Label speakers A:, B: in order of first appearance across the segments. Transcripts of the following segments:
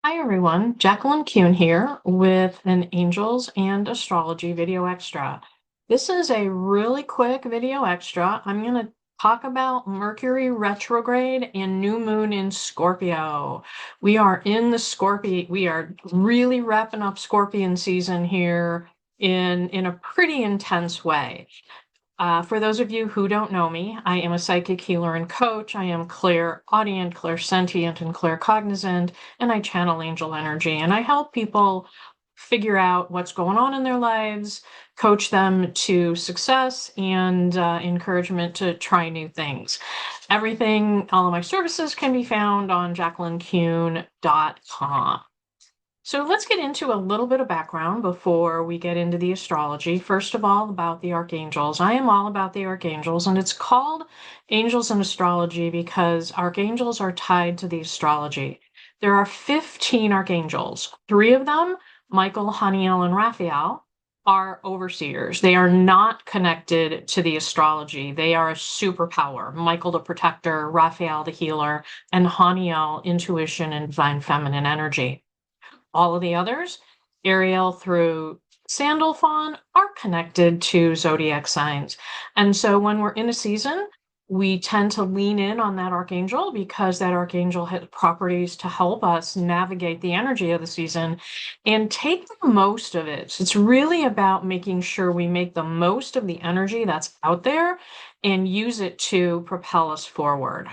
A: Hi everyone, Jacqueline Kuhn here with an Angels and Astrology video extra. This is a really quick video extra. I'm going to talk about Mercury retrograde and new moon in Scorpio. We are in the Scorpio. We are really wrapping up Scorpion season here in a pretty intense way. For those of you who don't know me, I am a psychic healer and coach. I am clairaudient, clairsentient, and claircognizant, and I channel angel energy. And I help people figure out what's going on in their lives, coach them to success, and encouragement to try new things. All of my services can be found on jacquelinekuhn.com. So let's get into a little bit of background before we get into the astrology. First of all, about the archangels. I am all about the archangels, and it's called Angels and Astrology because archangels are tied to the astrology. There are 15 archangels. 3 of them, Michael, Haniel, and Raphael, are overseers. They are not connected to the astrology. They are a superpower. Michael, the protector, Raphael, the healer, and Haniel, intuition and divine feminine energy. All of the others, Ariel through Sandalphon, are connected to zodiac signs. And so when we're in a season, we tend to lean in on that archangel because that archangel has properties to help us navigate the energy of the season and take the most of it. So it's really about making sure we make the most of the energy that's out there and use it to propel us forward.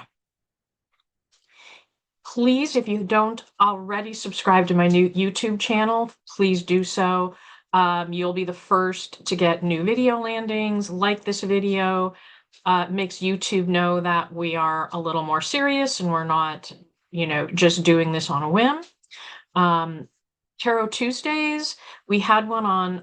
A: Please, if you don't already subscribe to my new YouTube channel, please do so. You'll be the first to get new video landings. Like this video. Makes YouTube know that we are a little more serious and we're not, just doing this on a whim. Tarot Tuesdays, we had one on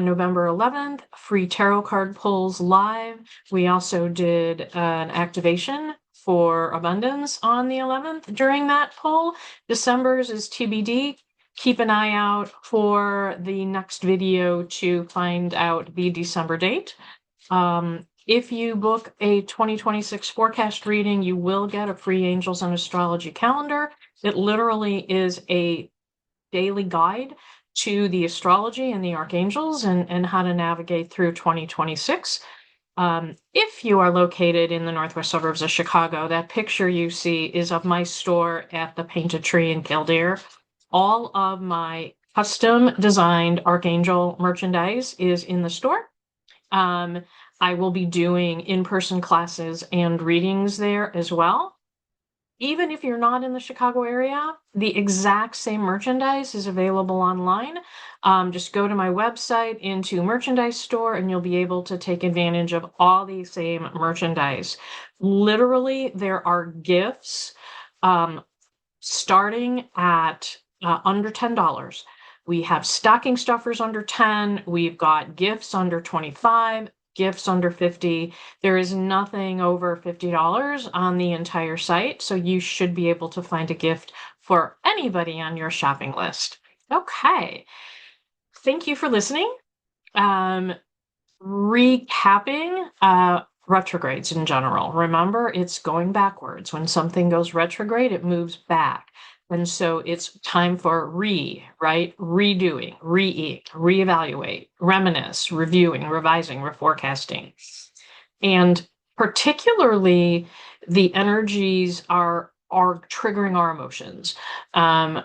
A: November 11th, free tarot card pulls live. We also did an activation for abundance on the 11th during that pull. December's is TBD. Keep an eye out for the next video to find out the December date. If you book a 2026 forecast reading, you will get a free Angels and Astrology calendar. It literally is a daily guide to the astrology and the archangels and how to navigate through 2026. If you are located in the northwest suburbs of Chicago, that picture you see is of my store at the Painted Tree in Kildare. All of my custom designed archangel merchandise is in the store. I will be doing in-person classes and readings there as well. Even if you're not in the Chicago area, the exact same merchandise is available online. Just go to my website into merchandise store and you'll be able to take advantage of all the same merchandise. Literally, there are gifts starting at under $10. We have stocking stuffers under 10. We've got gifts under 25. Gifts under 50. There is nothing over $50 on the entire site, so you should be able to find a gift for anybody on your shopping list. Okay, thank you for listening. Recapping retrogrades in general. Remember, it's going backwards. When something goes retrograde, it moves back. And so it's time for redoing, reevaluate, reminisce, reviewing, revising, reforecasting. And particularly the energies are triggering our emotions.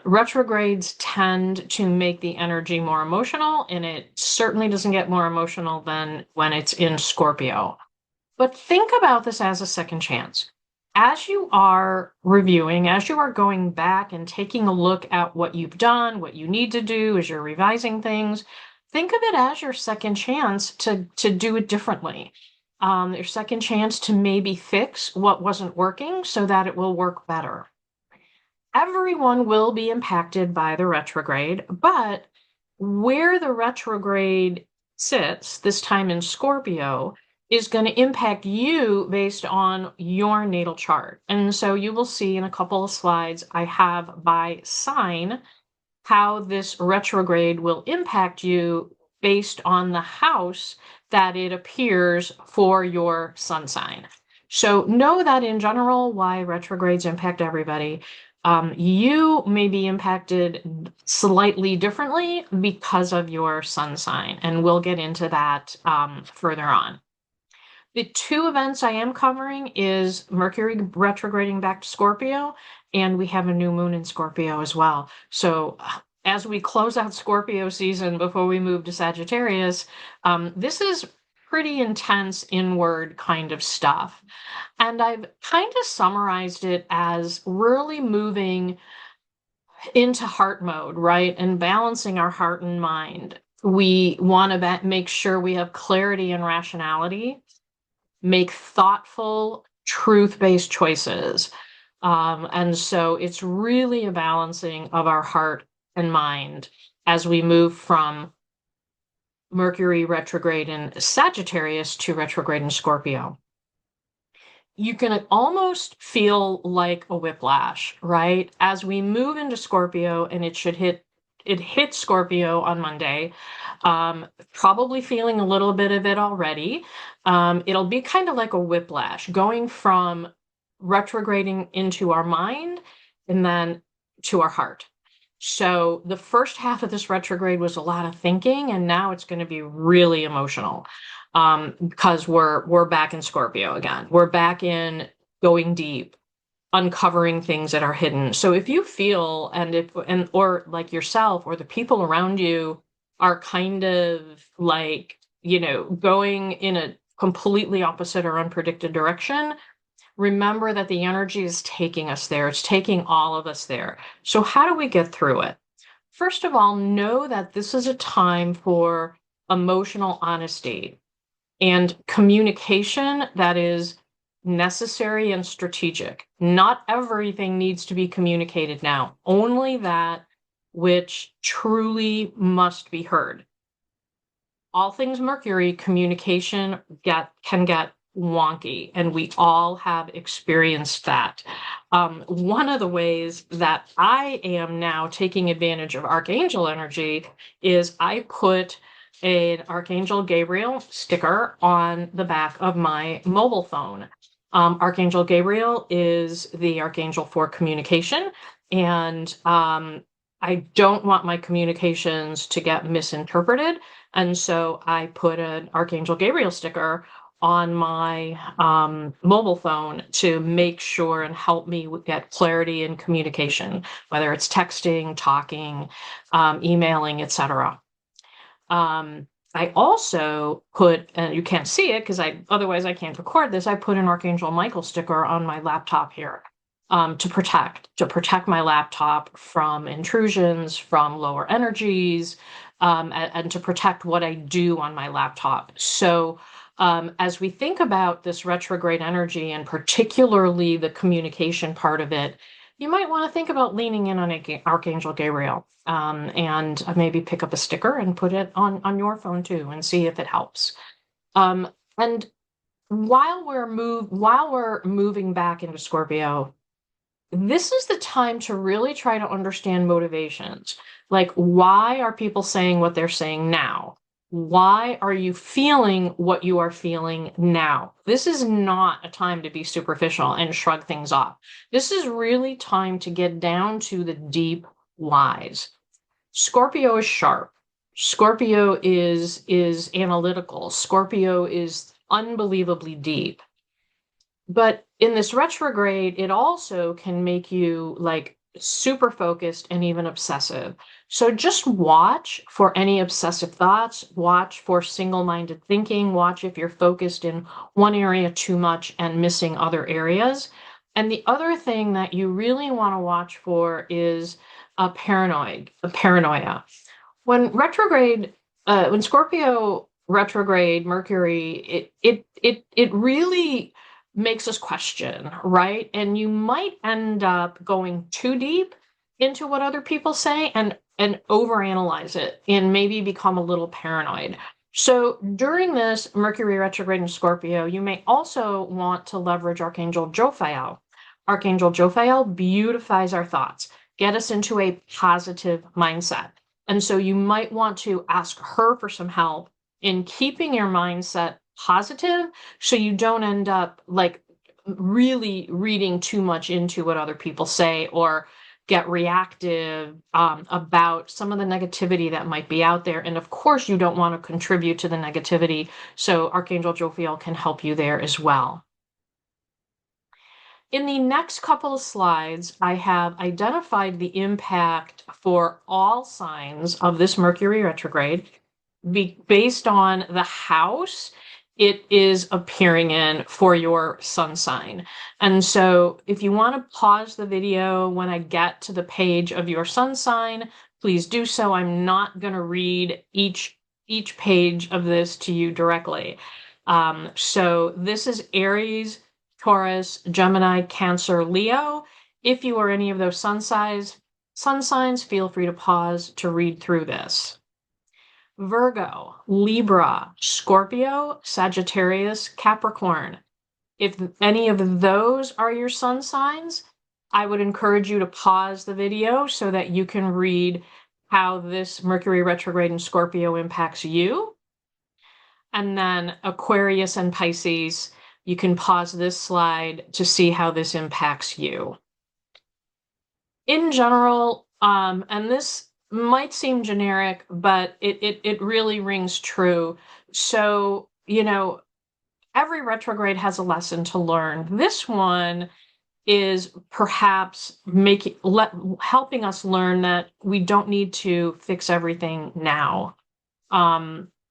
A: Retrogrades tend to make the energy more emotional, and it certainly doesn't get more emotional than when it's in Scorpio. But think about this as a second chance. As you are reviewing, as you are going back and taking a look at what you've done, what you need to do as you're revising things, think of it as your second chance to do it differently. Your second chance to maybe fix what wasn't working so that it will work better. Everyone will be impacted by the retrograde, but where the retrograde sits, this time in Scorpio, is going to impact you based on your natal chart. And so you will see in a couple of slides, I have by sign how this retrograde will impact you based on the house that it appears for your sun sign. So know that in general, why retrogrades impact everybody. You may be impacted slightly differently because of your sun sign, and we'll get into that further on. The two events I am covering is Mercury retrograding back to Scorpio, and we have a new moon in Scorpio as well. So as we close out Scorpio season before we move to Sagittarius, this is pretty intense inward kind of stuff. And I've kind of summarized it as really moving into heart mode, right? And balancing our heart and mind. We want to make sure we have clarity and rationality, make thoughtful, truth-based choices. And so it's really a balancing of our heart and mind as we move from Mercury retrograde in Sagittarius to retrograde in Scorpio. You can almost feel like a whiplash, right? As we move into Scorpio, and it hit Scorpio on Monday, probably feeling a little bit of it already. It'll be kind of like a whiplash, going from retrograding into our mind and then to our heart. So the first half of this retrograde was a lot of thinking, and now it's going to be really emotional, because we're back in Scorpio again. We're back in going deep, uncovering things that are hidden. So if you feel or like yourself or the people around you are kind of like, going in a completely opposite or unpredicted direction, remember that the energy is taking us there. It's taking all of us there. So how do we get through it? First of all, know that this is a time for emotional honesty and communication that is necessary and strategic. Not everything needs to be communicated now, only that which truly must be heard. All things Mercury, communication can get wonky, and we all have experienced that. One of the ways that I am now taking advantage of Archangel energy is I put an Archangel Gabriel sticker on the back of my mobile phone. Archangel Gabriel is the Archangel for communication, and I don't want my communications to get misinterpreted. And so I put an Archangel Gabriel sticker on my mobile phone to make sure and help me get clarity in communication, whether it's texting, talking, emailing, etc. I also put, and you can't see it because otherwise I can't record this, I put an Archangel Michael sticker on my laptop here, to protect my laptop from intrusions, from lower energies, and to protect what I do on my laptop. So as we think about this retrograde energy, and particularly the communication part of it, you might want to think about leaning in on Archangel Gabriel, and maybe pick up a sticker and put it on your phone too, and see if it helps. And while we're moving back into Scorpio, this is the time to really try to understand motivations. Like, why are people saying what they're saying now? Why are you feeling what you are feeling now? This is not a time to be superficial and shrug things off. This is really time to get down to the deep whys. Scorpio is sharp. Scorpio is analytical. Scorpio is unbelievably deep. But in this retrograde, it also can make you like super focused and even obsessive. So just watch for any obsessive thoughts, watch for single-minded thinking, watch if you're focused in one area too much and missing other areas. And the other thing that you really want to watch for is a paranoia. When Scorpio retrograde Mercury, it really makes us question, right? And you might end up going too deep into what other people say and overanalyze it and maybe become a little paranoid. So during this Mercury retrograde in Scorpio, you may also want to leverage Archangel Jophiel. Archangel Jophiel beautifies our thoughts, get us into a positive mindset. And so you might want to ask her for some help in keeping your mindset positive, so you don't end up like really reading too much into what other people say or get reactive about some of the negativity that might be out there. And of course, you don't want to contribute to the negativity. So Archangel Jophiel can help you there as well. In the next couple of slides, I have identified the impact for all signs of this Mercury retrograde based on the house it is appearing in for your sun sign. And so if you want to pause the video when I get to the page of your sun sign, please do so. I'm not going to read each page of this to you directly. So this is Aries, Taurus, Gemini, Cancer, Leo. If you are any of those sun signs, feel free to pause to read through this. Virgo, Libra, Scorpio, Sagittarius, Capricorn. If any of those are your sun signs, I would encourage you to pause the video so that you can read how this Mercury retrograde in Scorpio impacts you. And then Aquarius and Pisces, you can pause this slide to see how this impacts you. In general, and this might seem generic, but it really rings true. So, every retrograde has a lesson to learn. This one is perhaps helping us learn that we don't need to fix everything now.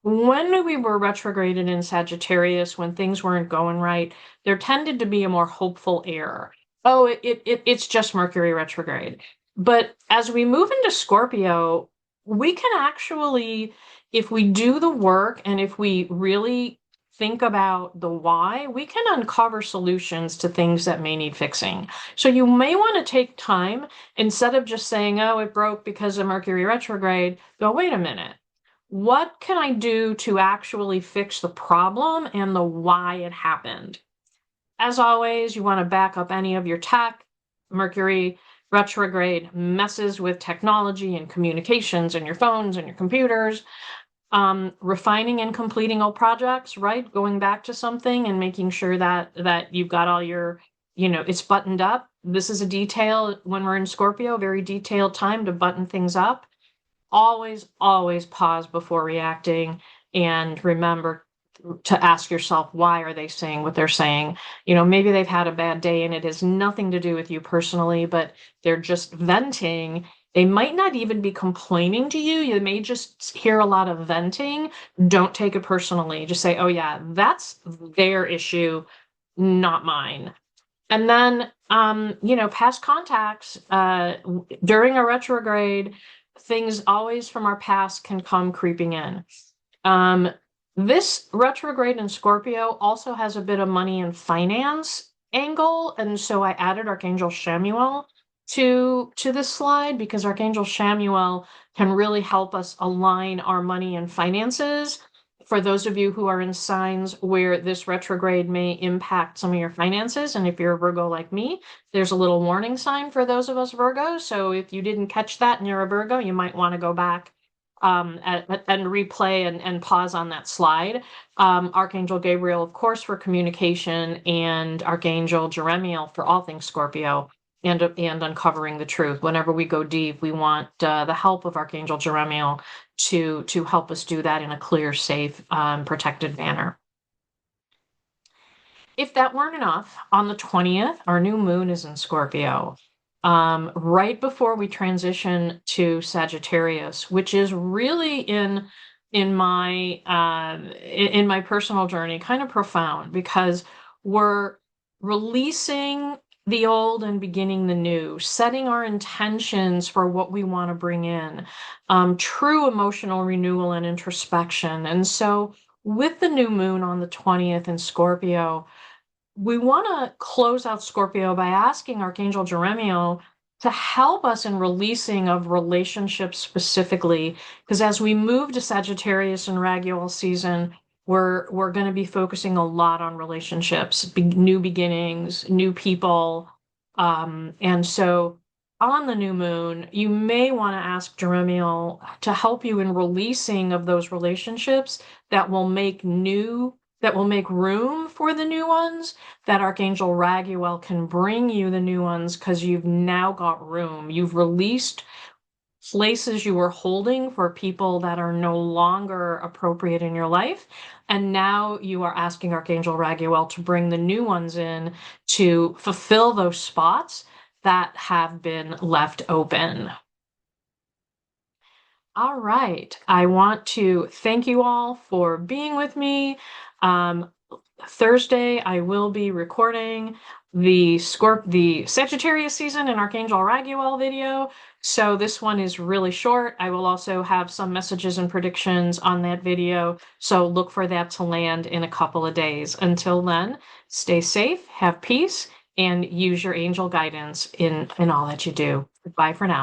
A: When we were retrograded in Sagittarius, when things weren't going right, there tended to be a more hopeful air. Oh, it's just Mercury retrograde. But as we move into Scorpio, we can actually, if we do the work and if we really think about the why, we can uncover solutions to things that may need fixing. So you may want to take time, instead of just saying, oh, it broke because of Mercury retrograde, go, wait a minute. What can I do to actually fix the problem and the why it happened? As always, you want to back up any of your tech. Mercury retrograde messes with technology and communications and your phones and your computers. Refining and completing old projects, right? Going back to something and making sure that you've got all your, it's buttoned up. This is a detail when we're in Scorpio, very detailed time to button things up. Always, always pause before reacting, and remember to ask yourself, why are they saying what they're saying? Maybe they've had a bad day and it has nothing to do with you personally, but they're just venting. They might not even be complaining to you. You may just hear a lot of venting. Don't take it personally. Just say, oh yeah, that's their issue, not mine. And then, past contacts, during a retrograde, things always from our past can come creeping in. This retrograde in Scorpio also has a bit of money and finance angle. And so I added Archangel Chamuel to this slide, because Archangel Chamuel can really help us align our money and finances. For those of you who are in signs where this retrograde may impact some of your finances, and if you're a Virgo like me, there's a little warning sign for those of us Virgos. So if you didn't catch that and you're a Virgo, you might want to go back and replay and pause on that slide. Archangel Gabriel, of course, for communication, and Archangel Jeremiel for all things Scorpio and uncovering the truth. Whenever we go deep, we want the help of Archangel Jeremiel to help us do that in a clear, safe, protected manner. If that weren't enough, on the 20th, our new moon is in Scorpio. Right before we transition to Sagittarius, which is really in my personal journey, kind of profound, because we're releasing the old and beginning the new, setting our intentions for what we want to bring in, true emotional renewal and introspection. And so with the new moon on the 20th in Scorpio, we want to close out Scorpio by asking Archangel Jeremiel to help us in releasing of relationships specifically, because as we move to Sagittarius and Raguel season, we're going to be focusing a lot on relationships, new beginnings, new people. And so on the new moon, you may want to ask Jeremiel to help you in releasing of those relationships that will make new that will make room for the new ones, that Archangel Raguel can bring you the new ones because you've now got room. You've released places you were holding for people that are no longer appropriate in your life. And now you are asking Archangel Raguel to bring the new ones in to fulfill those spots that have been left open. All right. I want to thank you all for being with me. Thursday, I will be recording the Sagittarius season and Archangel Raguel video. So this one is really short. I will also have some messages and predictions on that video. So look for that to land in a couple of days. Until then, stay safe, have peace, and use your angel guidance in all that you do. Bye for now.